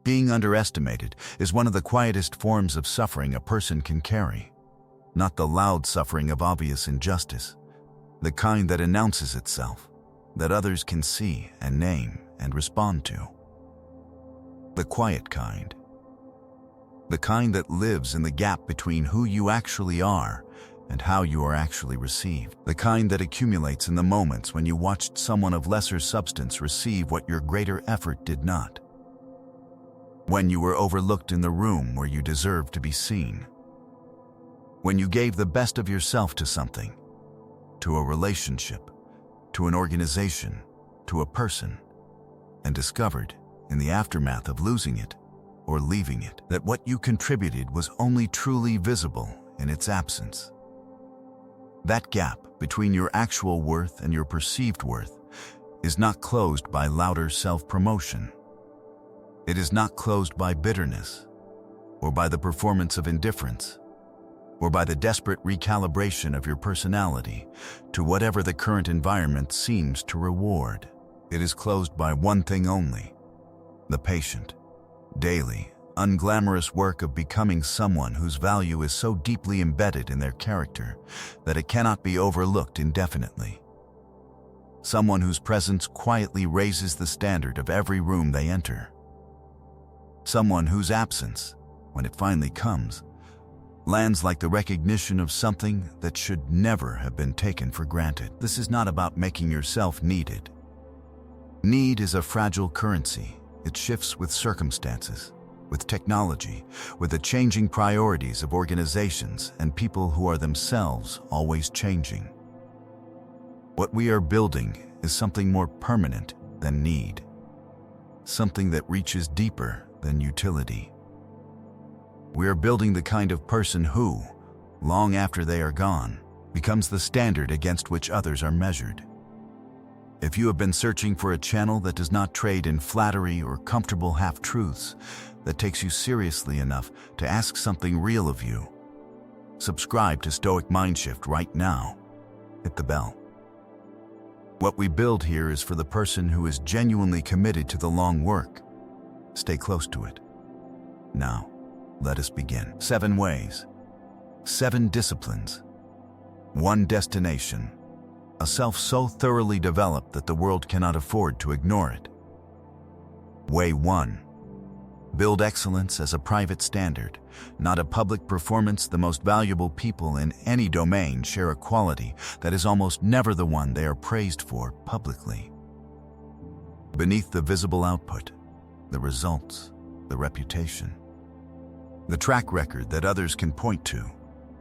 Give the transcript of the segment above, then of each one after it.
Being underestimated is one of the quietest forms of suffering a person can carry. Not the loud suffering of obvious injustice, the kind that announces itself, that others can see and name and respond to. The quiet kind. The kind that lives in the gap between who you actually are and how you are actually received. The kind that accumulates in the moments when you watched someone of lesser substance receive what your greater effort did not. When you were overlooked in the room where you deserved to be seen. When you gave the best of yourself to something, to a relationship, to an organization, to a person, and discovered, in the aftermath of losing it or leaving it, that what you contributed was only truly visible in its absence. That gap between your actual worth and your perceived worth is not closed by louder self-promotion. It is not closed by bitterness, or by the performance of indifference, or by the desperate recalibration of your personality to whatever the current environment seems to reward. It is closed by one thing only: the patient, daily, unglamorous work of becoming someone whose value is so deeply embedded in their character that it cannot be overlooked indefinitely. Someone whose presence quietly raises the standard of every room they enter. Someone whose absence, when it finally comes, lands like the recognition of something that should never have been taken for granted. This is not about making yourself needed. Need is a fragile currency. It shifts with circumstances, with technology, with the changing priorities of organizations and people who are themselves always changing. What we are building is something more permanent than need, something that reaches deeper than utility. We are building the kind of person who, long after they are gone, becomes the standard against which others are measured. If you have been searching for a channel that does not trade in flattery or comfortable half-truths, that takes you seriously enough to ask something real of you, subscribe to Stoic Mindshift right now. Hit the bell. What we build here is for the person who is genuinely committed to the long work. Stay close to it. Now, let us begin. 7 ways, 7 disciplines, 1 destination, a self so thoroughly developed that the world cannot afford to ignore it. Way 1. Build excellence as a private standard, not a public performance. The most valuable people in any domain share a quality that is almost never the one they are praised for publicly. Beneath the visible output, the results, the reputation, the track record that others can point to,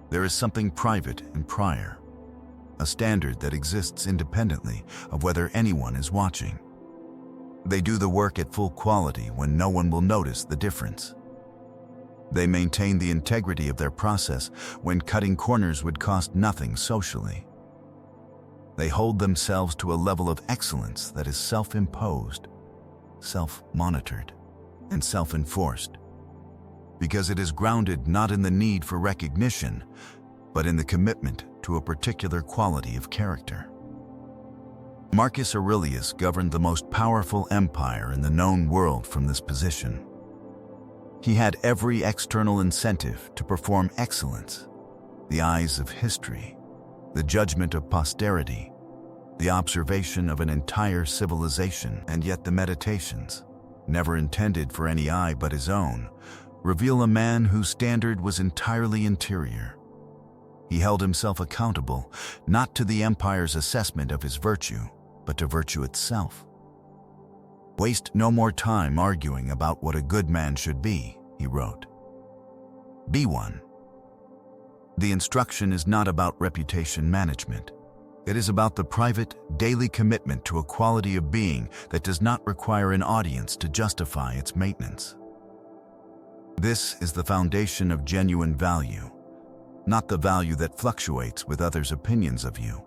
there is something private and prior, a standard that exists independently of whether anyone is watching. They do the work at full quality when no one will notice the difference. They maintain the integrity of their process when cutting corners would cost nothing socially. They hold themselves to a level of excellence that is self-imposed, self-monitored, and self-enforced, because it is grounded not in the need for recognition, but in the commitment to a particular quality of character. Marcus Aurelius governed the most powerful empire in the known world from this position. He had every external incentive to perform excellence: the eyes of history, the judgment of posterity, the observation of an entire civilization, and yet the meditations, never intended for any eye but his own, reveal a man whose standard was entirely interior. He held himself accountable not to the empire's assessment of his virtue, but to virtue itself. Waste no more time arguing about what a good man should be, he wrote. Be one. The instruction is not about reputation management. It is about the private, daily commitment to a quality of being that does not require an audience to justify its maintenance. This is the foundation of genuine value, not the value that fluctuates with others' opinions of you,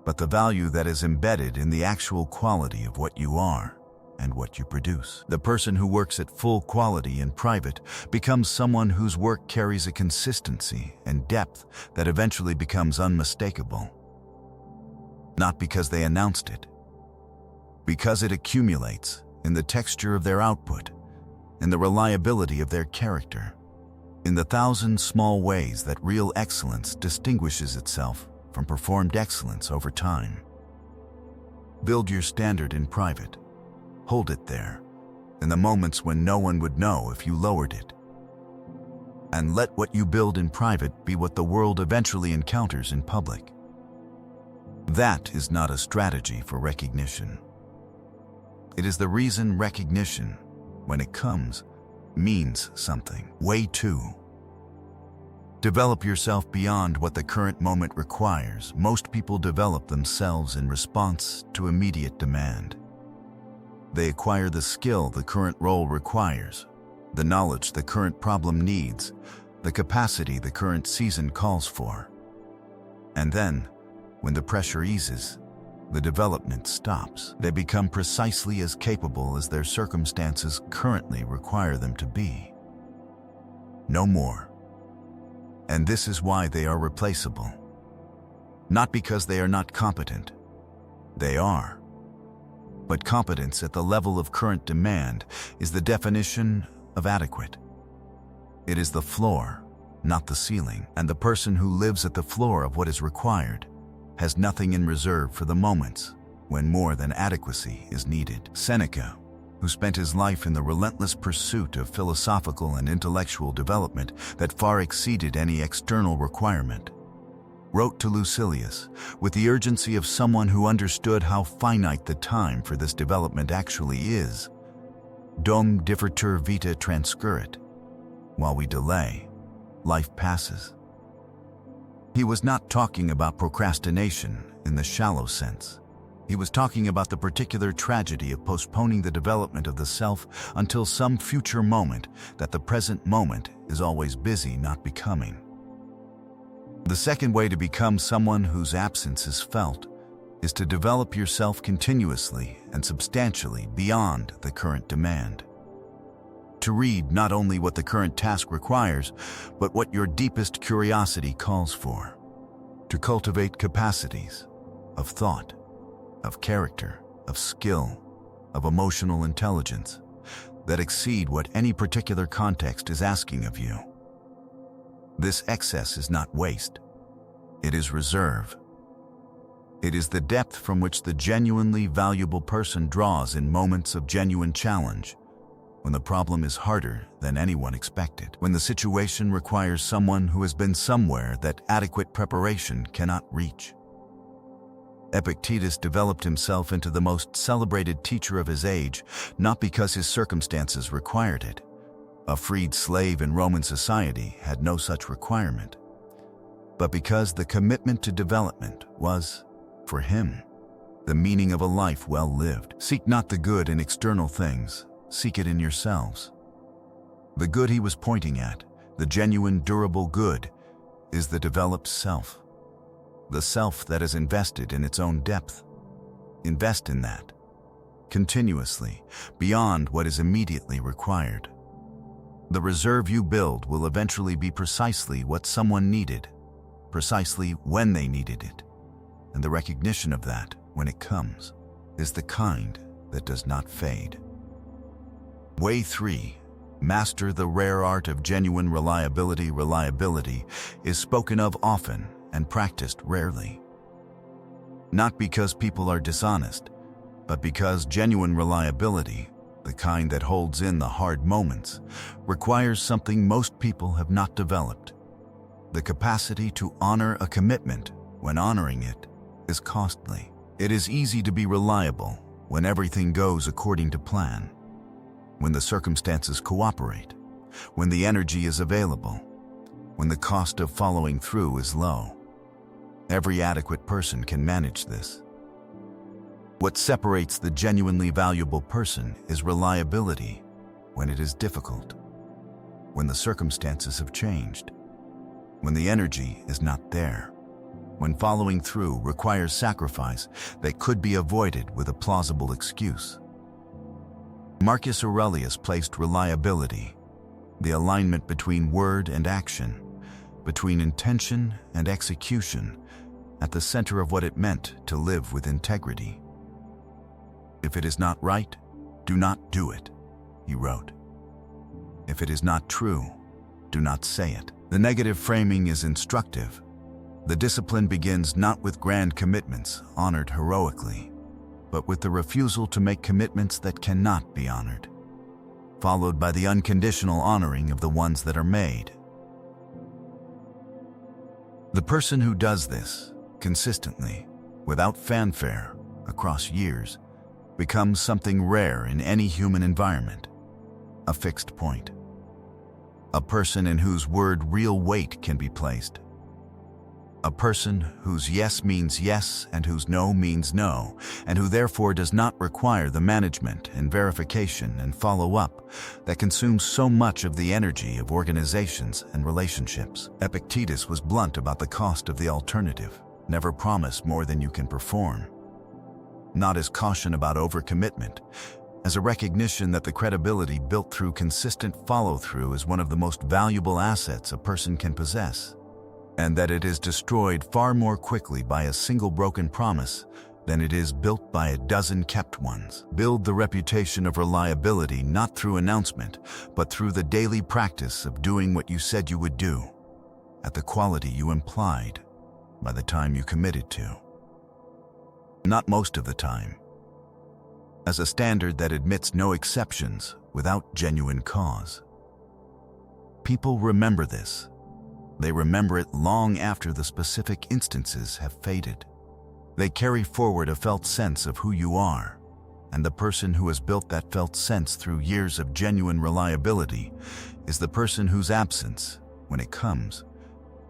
but the value that is embedded in the actual quality of what you are and what you produce. The person who works at full quality in private becomes someone whose work carries a consistency and depth that eventually becomes unmistakable. Not because they announced it, because it accumulates in the texture of their output, in the reliability of their character, in the thousand small ways that real excellence distinguishes itself from performed excellence over time. Build your standard in private. Hold it there, in the moments when no one would know if you lowered it. And let what you build in private be what the world eventually encounters in public. That is not a strategy for recognition. It is the reason recognition, when it comes, means something. Way 2. Develop yourself beyond what the current moment requires. Most people develop themselves in response to immediate demand. They acquire the skill the current role requires, the knowledge the current problem needs, the capacity the current season calls for. And then, when the pressure eases, the development stops. They become precisely as capable as their circumstances currently require them to be. No more. And this is why they are replaceable. Not because they are not competent. They are. But competence at the level of current demand is the definition of adequate. It is the floor, not the ceiling, and the person who lives at the floor of what is required has nothing in reserve for the moments when more than adequacy is needed. Seneca, who spent his life in the relentless pursuit of philosophical and intellectual development that far exceeded any external requirement, wrote to Lucilius with the urgency of someone who understood how finite the time for this development actually is. Dum differtur vita transcurrit. While we delay, life passes. He was not talking about procrastination in the shallow sense. He was talking about the particular tragedy of postponing the development of the self until some future moment that the present moment is always busy not becoming. The second way to become someone whose absence is felt is to develop yourself continuously and substantially beyond the current demand. To read not only what the current task requires, but what your deepest curiosity calls for. To cultivate capacities of thought, of character, of skill, of emotional intelligence that exceed what any particular context is asking of you. This excess is not waste. It is reserve. It is the depth from which the genuinely valuable person draws in moments of genuine challenge, when the problem is harder than anyone expected, when the situation requires someone who has been somewhere that adequate preparation cannot reach. Epictetus developed himself into the most celebrated teacher of his age, not because his circumstances required it. A freed slave in Roman society had no such requirement, but because the commitment to development was, for him, the meaning of a life well lived. Seek not the good in external things, seek it in yourselves. The good he was pointing at, the genuine, durable good, is the developed self. The self that is invested in its own depth. Invest in that, continuously, beyond what is immediately required. The reserve you build will eventually be precisely what someone needed, precisely when they needed it. And the recognition of that, when it comes, is the kind that does not fade. Way 3. Master the rare art of genuine reliability. Reliability is spoken of often and practiced rarely. Not because people are dishonest, but because genuine reliability, the kind that holds in the hard moments, requires something most people have not developed: the capacity to honor a commitment when honoring it is costly. It is easy to be reliable when everything goes according to plan, when the circumstances cooperate, when the energy is available, when the cost of following through is low. Every adequate person can manage this. What separates the genuinely valuable person is reliability when it is difficult, when the circumstances have changed, when the energy is not there, when following through requires sacrifice that could be avoided with a plausible excuse. Marcus Aurelius placed reliability, the alignment between word and action, between intention and execution, at the center of what it meant to live with integrity. If it is not right, do not do it, he wrote. If it is not true, do not say it. The negative framing is instructive. The discipline begins not with grand commitments honored heroically, but with the refusal to make commitments that cannot be honored, followed by the unconditional honoring of the ones that are made. The person who does this consistently, without fanfare, across years, becomes something rare in any human environment, a fixed point. A person in whose word real weight can be placed. A person whose yes means yes and whose no means no, and who therefore does not require the management and verification and follow-up that consumes so much of the energy of organizations and relationships. Epictetus was blunt about the cost of the alternative. Never promise more than you can perform. Not as caution about overcommitment, as a recognition that the credibility built through consistent follow-through is one of the most valuable assets a person can possess, and that it is destroyed far more quickly by a single broken promise than it is built by a dozen kept ones. Build the reputation of reliability not through announcement, but through the daily practice of doing what you said you would do, at the quality you implied by the time you committed to. Not most of the time. As a standard that admits no exceptions without genuine cause. People remember this. They remember it long after the specific instances have faded. They carry forward a felt sense of who you are, and the person who has built that felt sense through years of genuine reliability is the person whose absence, when it comes,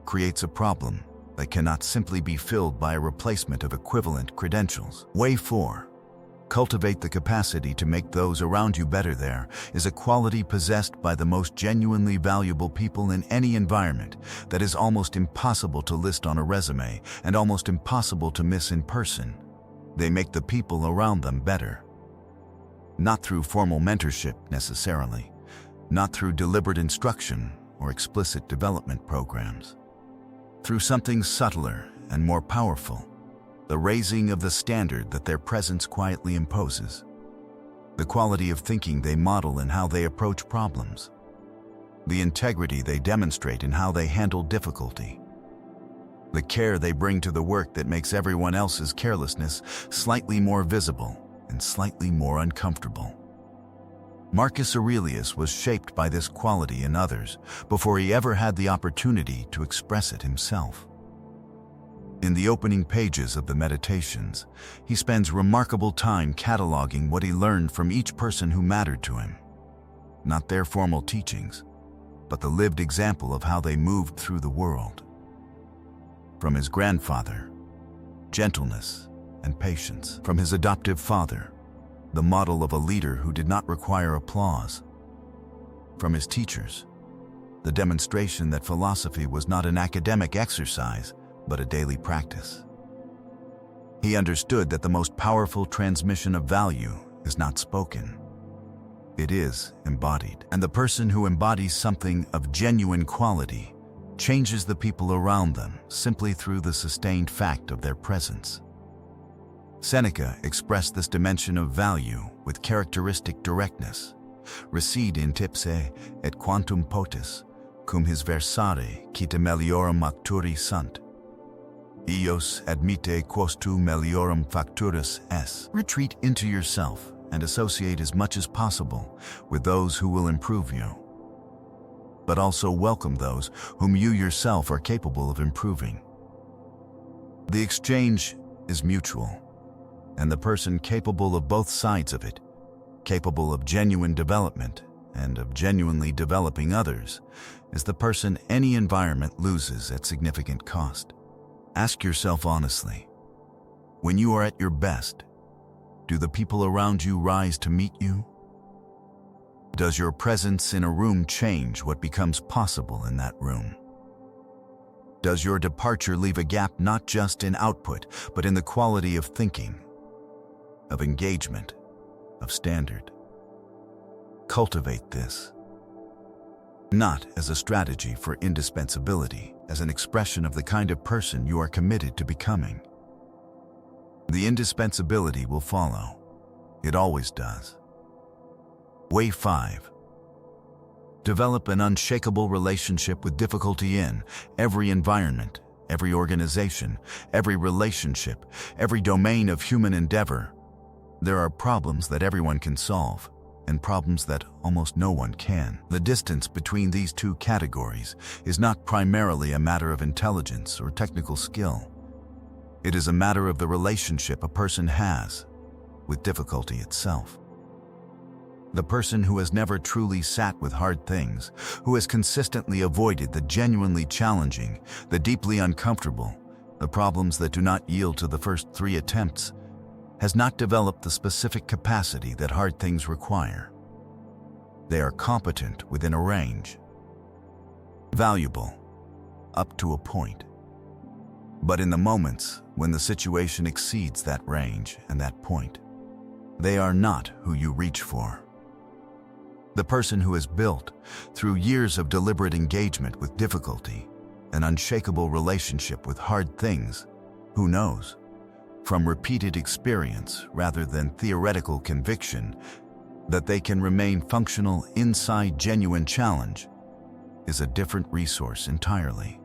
creates a problem that cannot simply be filled by a replacement of equivalent credentials. Way 4. Cultivate the capacity to make those around you better. There is a quality possessed by the most genuinely valuable people in any environment that is almost impossible to list on a resume and almost impossible to miss in person. They make the people around them better. Not through formal mentorship necessarily, not through deliberate instruction or explicit development programs. Through something subtler and more powerful, the raising of the standard that their presence quietly imposes, the quality of thinking they model in how they approach problems, the integrity they demonstrate in how they handle difficulty, the care they bring to the work that makes everyone else's carelessness slightly more visible and slightly more uncomfortable. Marcus Aurelius was shaped by this quality in others before he ever had the opportunity to express it himself. In the opening pages of the Meditations, he spends remarkable time cataloging what he learned from each person who mattered to him. Not their formal teachings, but the lived example of how they moved through the world. From his grandfather, gentleness and patience. From his adoptive father, the model of a leader who did not require applause. From his teachers, the demonstration that philosophy was not an academic exercise, but a daily practice. He understood that the most powerful transmission of value is not spoken. It is embodied. And the person who embodies something of genuine quality changes the people around them simply through the sustained fact of their presence. Seneca expressed this dimension of value with characteristic directness. Recede in tipse et quantum potis, cum his versare quita meliorum acturi sunt. Eos admite quos tu meliorum facturus es. Retreat into yourself and associate as much as possible with those who will improve you, but also welcome those whom you yourself are capable of improving. The exchange is mutual, and the person capable of both sides of it, capable of genuine development and of genuinely developing others, is the person any environment loses at significant cost. Ask yourself honestly, when you are at your best, do the people around you rise to meet you? Does your presence in a room change what becomes possible in that room? Does your departure leave a gap not just in output, but in the quality of thinking, of engagement, of standard? Cultivate this. Not as a strategy for indispensability, as an expression of the kind of person you are committed to becoming. The indispensability will follow. It always does. Way 5. Develop an unshakable relationship with difficulty in every environment, every organization, every relationship, every domain of human endeavor. There are problems that everyone can solve, and problems that almost no one can. The distance between these two categories is not primarily a matter of intelligence or technical skill. It is a matter of the relationship a person has with difficulty itself. The person who has never truly sat with hard things, who has consistently avoided the genuinely challenging, the deeply uncomfortable, the problems that do not yield to the first 3 attempts, has not developed the specific capacity that hard things require. They are competent within a range, valuable up to a point. But in the moments when the situation exceeds that range and that point, they are not who you reach for. The person who has built, through years of deliberate engagement with difficulty, an unshakable relationship with hard things, who knows, from repeated experience rather than theoretical conviction, that they can remain functional inside genuine challenge, is a different resource entirely.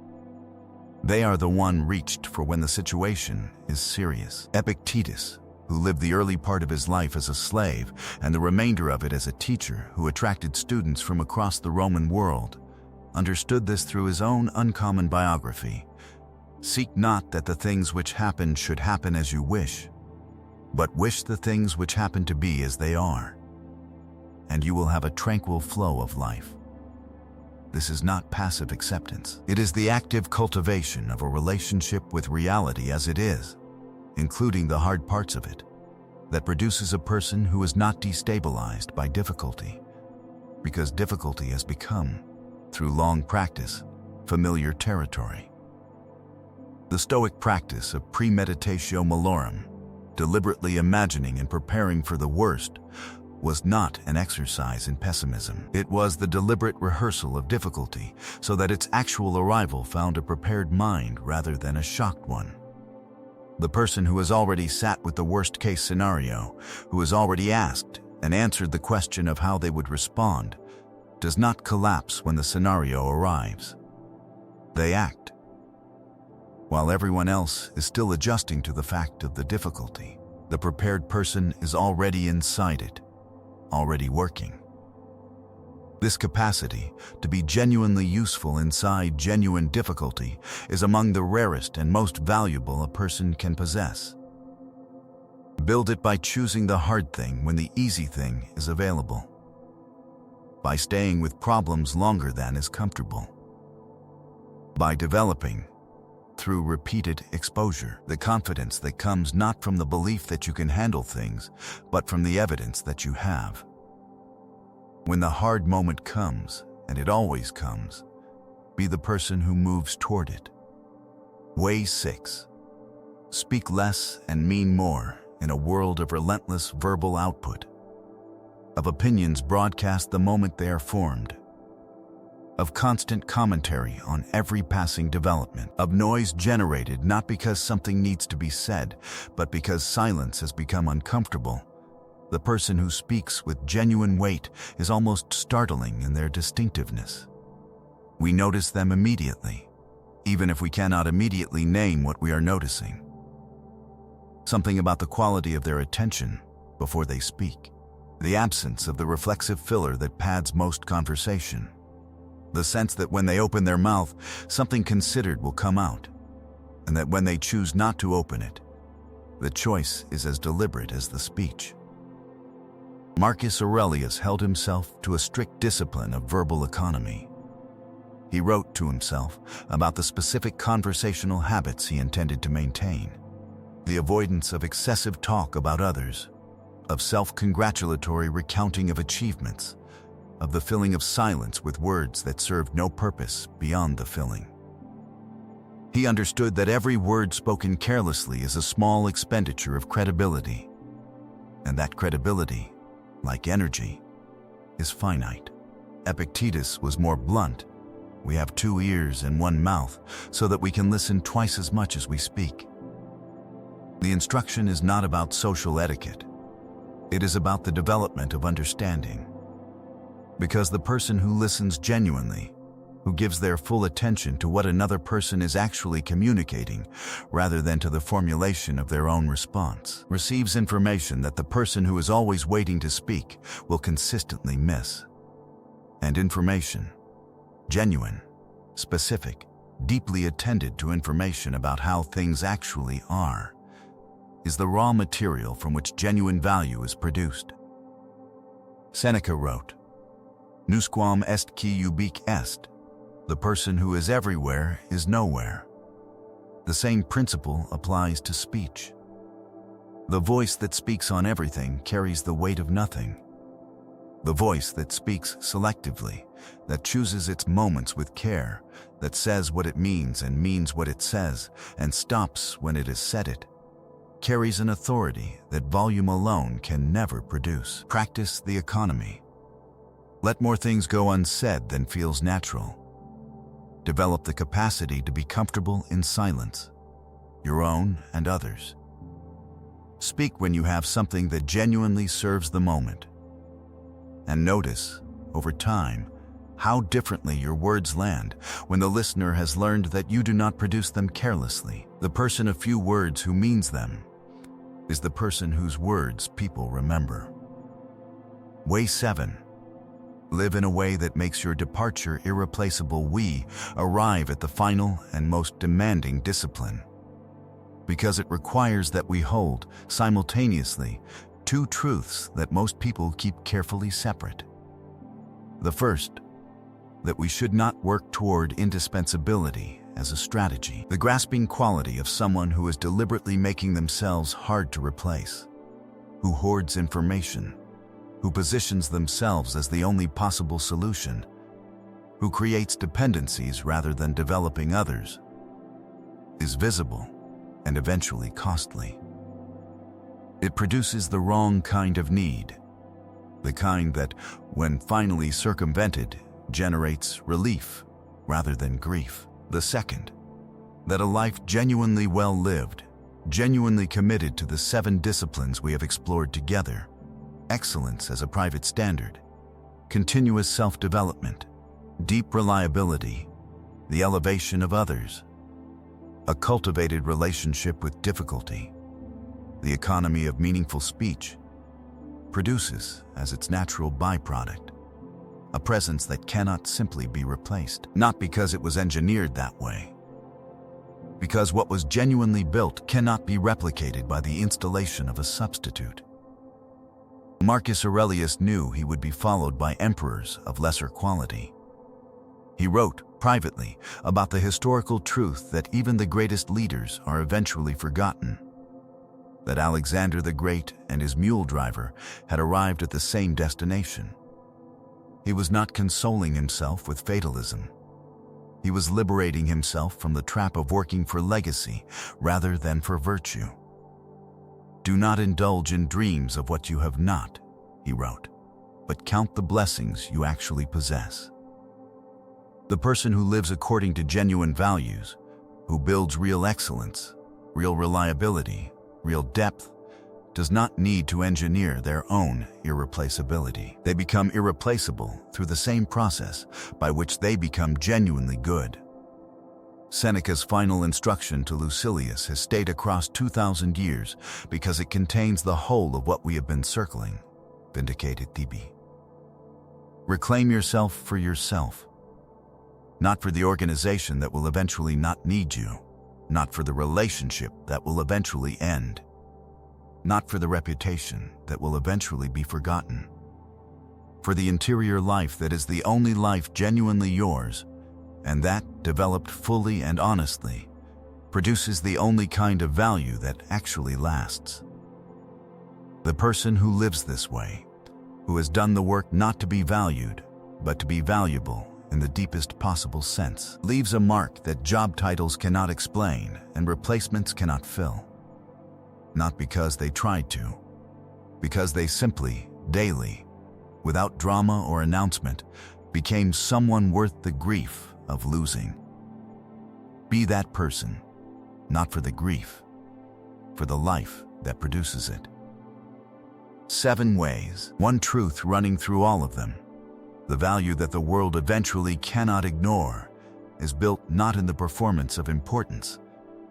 They are the one reached for when the situation is serious. Epictetus, who lived the early part of his life as a slave and the remainder of it as a teacher who attracted students from across the Roman world, understood this through his own uncommon biography. Seek not that the things which happen should happen as you wish, but wish the things which happen to be as they are, and you will have a tranquil flow of life. This is not passive acceptance. It is the active cultivation of a relationship with reality as it is, including the hard parts of it, that produces a person who is not destabilized by difficulty, because difficulty has become, through long practice, familiar territory. The Stoic practice of premeditatio malorum, deliberately imagining and preparing for the worst, was not an exercise in pessimism. It was the deliberate rehearsal of difficulty so that its actual arrival found a prepared mind rather than a shocked one. The person who has already sat with the worst-case scenario, who has already asked and answered the question of how they would respond, does not collapse when the scenario arrives. They act, while everyone else is still adjusting to the fact of the difficulty. The prepared person is already inside it, already working. This capacity to be genuinely useful inside genuine difficulty is among the rarest and most valuable a person can possess. Build it by choosing the hard thing when the easy thing is available, by staying with problems longer than is comfortable, by developing, through repeated exposure, the confidence that comes not from the belief that you can handle things, but from the evidence that you have. When the hard moment comes, and it always comes, be the person who moves toward it. Way 6. Speak less and mean more in a world of relentless verbal output, of opinions broadcast the moment they are formed, of constant commentary on every passing development, of noise generated not because something needs to be said, but because silence has become uncomfortable. The person who speaks with genuine weight is almost startling in their distinctiveness. We notice them immediately, even if we cannot immediately name what we are noticing. Something about the quality of their attention before they speak, the absence of the reflexive filler that pads most conversation, the sense that when they open their mouth, something considered will come out, and that when they choose not to open it, the choice is as deliberate as the speech. Marcus Aurelius held himself to a strict discipline of verbal economy. He wrote to himself about the specific conversational habits he intended to maintain: the avoidance of excessive talk about others, of self-congratulatory recounting of achievements, of the filling of silence with words that served no purpose beyond the filling. He understood that every word spoken carelessly is a small expenditure of credibility, and that credibility, like energy, is finite. Epictetus was more blunt. We have 2 ears and 1 mouth so that we can listen twice as much as we speak. The instruction is not about social etiquette. It is about the development of understanding. Because the person who listens genuinely, who gives their full attention to what another person is actually communicating rather than to the formulation of their own response, receives information that the person who is always waiting to speak will consistently miss. And information, genuine, specific, deeply attended to information about how things actually are, is the raw material from which genuine value is produced. Seneca wrote, "Nusquam est qui ubique est." The person who is everywhere is nowhere. The same principle applies to speech. The voice that speaks on everything carries the weight of nothing. The voice that speaks selectively, that chooses its moments with care, that says what it means and means what it says, and stops when it has said it, carries an authority that volume alone can never produce. Practice the economy. Let more things go unsaid than feels natural. Develop the capacity to be comfortable in silence, your own and others. Speak when you have something that genuinely serves the moment. And notice, over time, how differently your words land when the listener has learned that you do not produce them carelessly. The person of few words who means them is the person whose words people remember. Way 7. Live in a way that makes your departure irreplaceable. We arrive at the final and most demanding discipline, because it requires that we hold, simultaneously, two truths that most people keep carefully separate. The first, that we should not work toward indispensability as a strategy, the grasping quality of someone who is deliberately making themselves hard to replace, who hoards information, who positions themselves as the only possible solution, who creates dependencies rather than developing others, is visible and eventually costly. It produces the wrong kind of need, the kind that, when finally circumvented, generates relief rather than grief. The second, that a life genuinely well lived, genuinely committed to the 7 disciplines we have explored together, excellence as a private standard, continuous self-development, deep reliability, the elevation of others, a cultivated relationship with difficulty, the economy of meaningful speech, produces, as its natural byproduct, a presence that cannot simply be replaced, not because it was engineered that way, because what was genuinely built cannot be replicated by the installation of a substitute. Marcus Aurelius knew he would be followed by emperors of lesser quality. He wrote, privately, about the historical truth that even the greatest leaders are eventually forgotten, that Alexander the Great and his mule driver had arrived at the same destination. He was not consoling himself with fatalism. He was liberating himself from the trap of working for legacy rather than for virtue. "Do not indulge in dreams of what you have not," he wrote, "but count the blessings you actually possess." The person who lives according to genuine values, who builds real excellence, real reliability, real depth, does not need to engineer their own irreplaceability. They become irreplaceable through the same process by which they become genuinely good. Seneca's final instruction to Lucilius has stayed across 2,000 years because it contains the whole of what we have been circling, vindicated Thebe. Reclaim yourself for yourself, not for the organization that will eventually not need you, not for the relationship that will eventually end, not for the reputation that will eventually be forgotten, for the interior life that is the only life genuinely yours, and that, developed fully and honestly, produces the only kind of value that actually lasts. The person who lives this way, who has done the work not to be valued, but to be valuable in the deepest possible sense, leaves a mark that job titles cannot explain and replacements cannot fill. Not because they tried to, because they simply, daily, without drama or announcement, became someone worth the grief of losing. Be that person, not for the grief, for the life that produces it. 7 ways, one truth running through all of them. The value that the world eventually cannot ignore is built not in the performance of importance,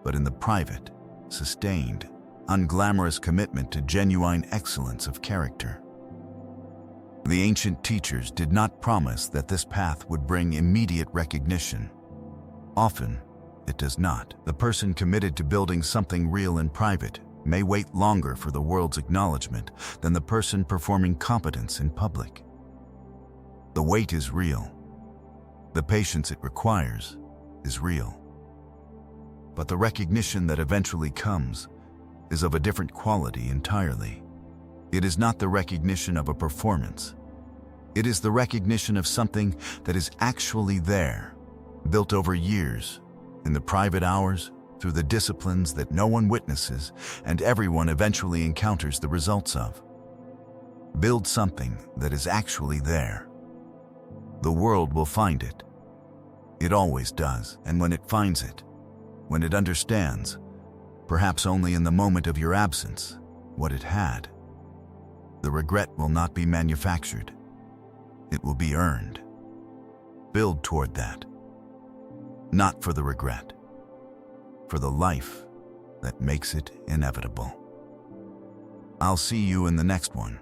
but in the private, sustained, unglamorous commitment to genuine excellence of character. The ancient teachers did not promise that this path would bring immediate recognition. Often, it does not. The person committed to building something real in private may wait longer for the world's acknowledgement than the person performing competence in public. The wait is real. The patience it requires is real. But the recognition that eventually comes is of a different quality entirely. It is not the recognition of a performance. It is the recognition of something that is actually there, built over years, in the private hours, through the disciplines that no one witnesses and everyone eventually encounters the results of. Build something that is actually there. The world will find it. It always does, and when it finds it, when it understands, perhaps only in the moment of your absence, what it had, the regret will not be manufactured. It will be earned. Build toward that. Not for the regret, for the life that makes it inevitable. I'll see you in the next one.